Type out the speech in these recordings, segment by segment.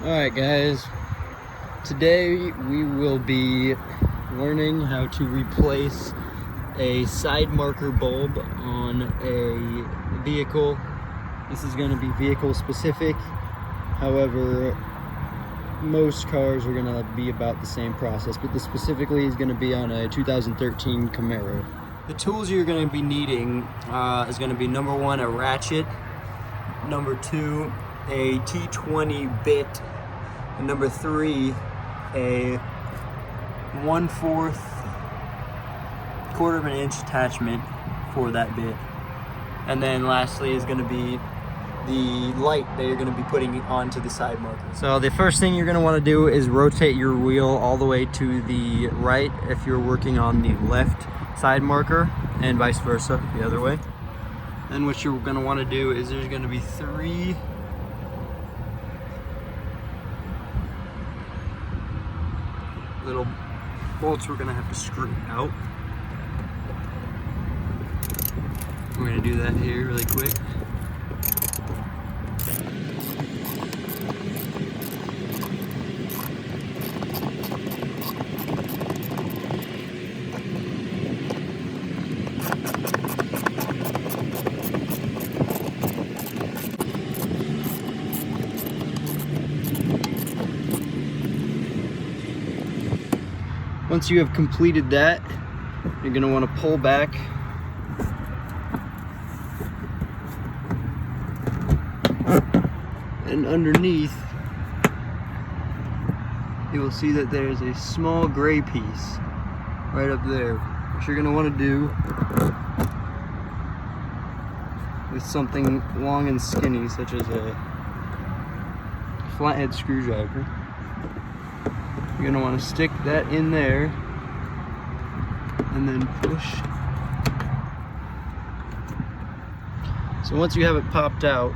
Alright guys, today we will be learning how to replace a side marker bulb on a vehicle. This is going to be vehicle specific, however most cars are going to be about the same process, but this specifically is going to be on a 2013 Camaro. The tools you're going to be needing is going to be number one, a ratchet, number two, a T20 bit, and number three, a 1/4 quarter of an inch attachment for that bit. And then lastly is going to be the light that you're going to be putting onto the side marker. So the first thing you're going to want to do is rotate your wheel all the way to the right if you're working on the left side marker, and vice versa the other way. Then what you're going to want to do is there's going to be three little bolts we're going to have to screw out. We're going to do that here really quick. Once you have completed that, you're going to want to pull back and underneath you will see that there's a small gray piece right up there, which you're going to want to do with something long and skinny such as a flathead screwdriver. You're going to want to stick that in there and then push. So once you have it popped out,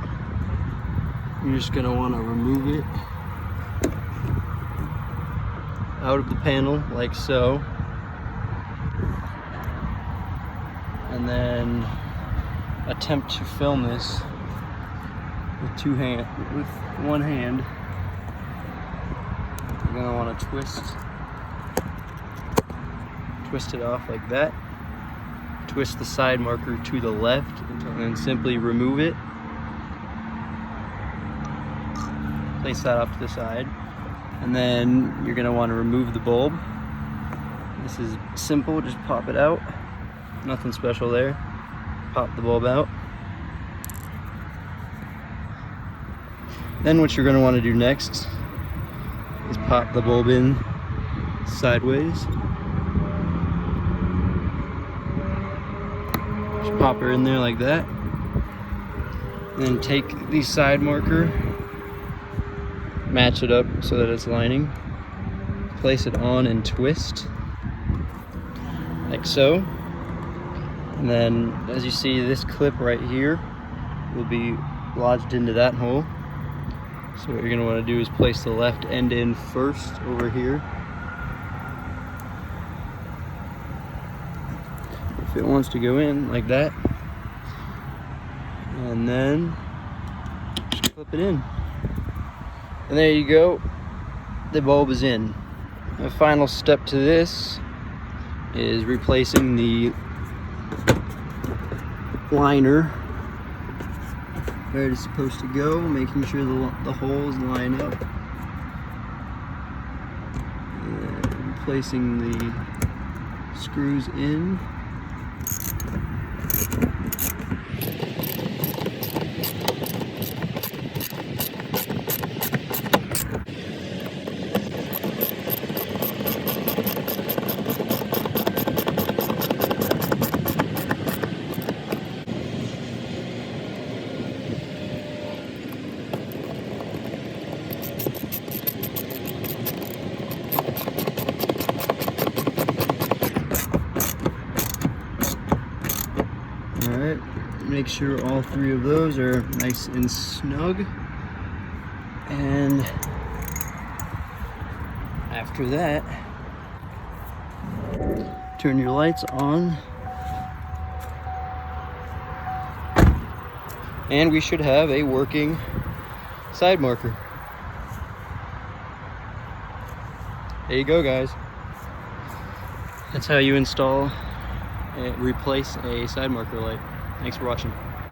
you're just going to want to remove it out of the panel like so, and then attempt to film this with one hand. You're going to want to twist it off like that. Twist the side marker to the left and then simply remove it. Place that off to the side. And then you're going to want to remove the bulb. This is simple, just pop it out. Nothing special there. Pop the bulb out. Then what you're going to want to do next is pop the bulb in sideways. Just pop her in there like that. Then take the side marker, match it up so that it's lining, place it on and twist like so. And then as you see, this clip right here will be lodged into that hole. So what you're going to want to do is place the left end in first over here. If it wants to go in like that, and then just clip it in. And there you go, the bulb is in. The final step to this is replacing the liner where it's supposed to go, making sure the holes line up, and placing the screws in. Alright, make sure all three of those are nice and snug. And after that, turn your lights on. And we should have a working side marker. There you go, guys. That's how you install and replace a side marker light. Thanks for watching.